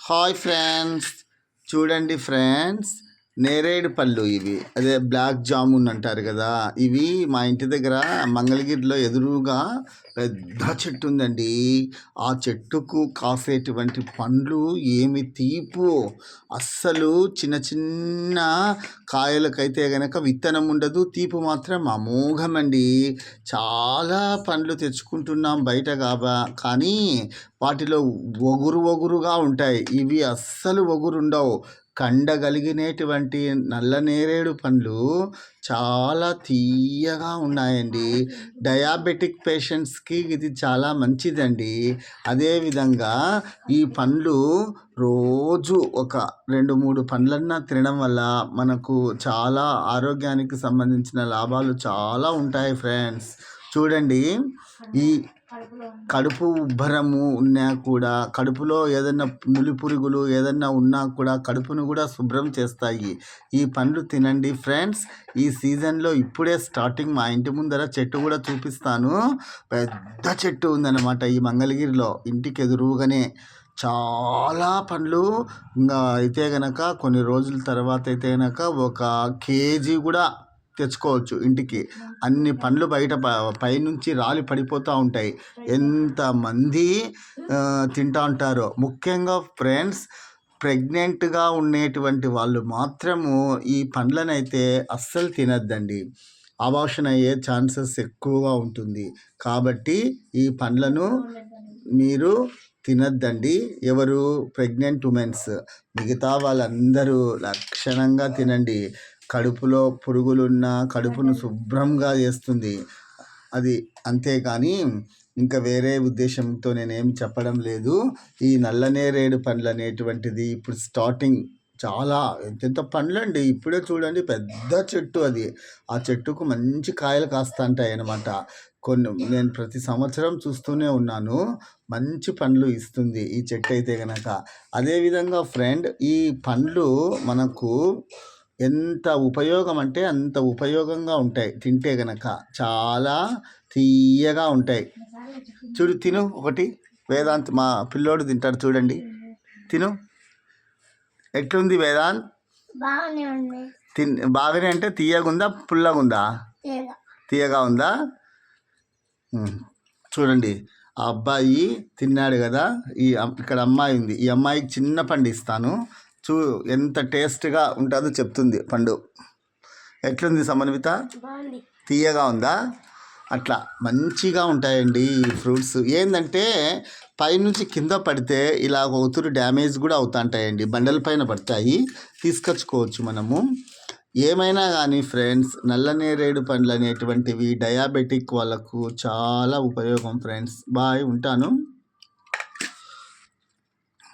Hi friends, చూడండి friends, నేరేడు పళ్ళు ఇవి. అదే బ్లాక్ జామున్ అంటారు కదా, ఇవి మా ఇంటి దగ్గర మంగళగిరిలో ఎదురుగా పెద్ద చెట్టు ఉందండి. ఆ చెట్టుకు కాసేటువంటి పండ్లు ఏమి తీపు! అస్సలు చిన్న చిన్న కాయలకైతే గనక విత్తనం ఉండదు, తీపు మాత్రం అమోఘమండి. చాలా పండ్లు తెచ్చుకుంటున్నాం బయట కానీ వాటిలో ఒగురుగా ఉంటాయి. ఇవి అస్సలు ఒగురుండవు. కండగలిగినటువంటి నల్ల నేరేడు పండ్లు చాలా తీయగా ఉన్నాయండి. డయాబెటిక్ పేషెంట్స్కి ఇది చాలా మంచిదండి. అదేవిధంగా ఈ పండ్లు రోజు ఒక 2-3 పండ్లన్నా తినడం వల్ల మనకు చాలా ఆరోగ్యానికి సంబంధించిన లాభాలు చాలా ఉంటాయి ఫ్రెండ్స్. చూడండి, ఈ కడుపు ఉబ్బరము ఉన్నా కూడా, కడుపులో ఏదన్నా నులి పురుగులు ఏదన్నా ఉన్నా కూడా కడుపును కూడా శుభ్రం చేస్తాయి. ఈ పండ్లు తినండి ఫ్రెండ్స్. ఈ సీజన్లో ఇప్పుడే స్టార్టింగ్. మా ఇంటి ముందర చెట్టు కూడా చూపిస్తాను. పెద్ద చెట్టు ఉందన్నమాట ఈ మంగళగిరిలో, ఇంటికి ఎదురుగానే. చాలా పండ్లు ఇంకా అయితే గనక కొన్ని రోజుల తర్వాత అయితే గనక 1 కేజీ కూడా తెచ్చుకోవచ్చు ఇంటికి. అన్ని పండ్లు బయట పైనుంచి రాలి పడిపోతూ ఉంటాయి. ఎంతమంది తింటూ ఉంటారో. ముఖ్యంగా ఫ్రెండ్స్, ప్రెగ్నెంట్గా ఉండేటువంటి వాళ్ళు మాత్రము ఈ పండ్లనైతే అస్సలు తినద్దండి. అబార్షన్ అయ్యే ఛాన్సెస్ ఎక్కువగా ఉంటుంది. కాబట్టి ఈ పండ్లను మీరు తినద్దండి. ఎవరు? Pregnant womens. మిగతా వాళ్ళందరూ లక్షణంగా తినండి. కడుపులో పురుగులున్నా కడుపును శుభ్రంగా చేస్తుంది అది. అంతేకాని ఇంకా వేరే ఉద్దేశంతో నేనేం చెప్పడం లేదు. ఈ నల్లనేరేడు పండ్లు అనేటువంటిది ఇప్పుడు స్టార్టింగ్. చాలా ఎంత పండ్లు అండి! ఇప్పుడే చూడండి, పెద్ద చెట్టు అది. ఆ చెట్టుకు మంచి కాయలు కాస్తుంటాయి అన్నమాట. నేను ప్రతి సంవత్సరం చూస్తూనే ఉన్నాను. మంచి పండ్లు ఇస్తుంది ఈ చెట్టు అయితే గనక. అదేవిధంగా ఫ్రెండ్, ఈ పండ్లు మనకు ఎంత ఉపయోగం అంటే అంత ఉపయోగంగా ఉంటాయి. తింటే గనక చాలా తీయగా ఉంటాయి. చూడు, తిను ఒకటి. వేదాంత్ మా పిల్లోడు తింటాడు, చూడండి. తిను. ఎట్లుంది వేదాంత్? బాగానే అంటే తీయగుందా పుల్లగా ఉందా? తీయగా ఉందా? చూడండి, ఆ అబ్బాయి తిన్నాడు కదా. ఇక్కడ అమ్మాయి ఉంది. ఈ అమ్మాయికి చిన్న పండు ఇస్తాను. ఎంత టేస్ట్గా ఉంటుందో చెప్తుంది పండు. ఎట్లుంది సమన్విత? తీయగా ఉందా? అట్లా మంచిగా ఉంటాయండి ఈ ఫ్రూట్స్. ఏంటంటే పైనుంచి కింద పడితే ఇలా ఒత్తురు డ్యామేజ్ కూడా అవుతుంటాయండి. బండల పైన పడతాయి, తీసుకొచ్చుకోవచ్చు మనము. ఏమైనా కానీ ఫ్రెండ్స్, నల్లనేరేడు పండ్లు అనేటువంటివి డయాబెటిక్ వాళ్ళకు చాలా ఉపయోగం ఫ్రెండ్స్. బాయ్, ఉంటాను.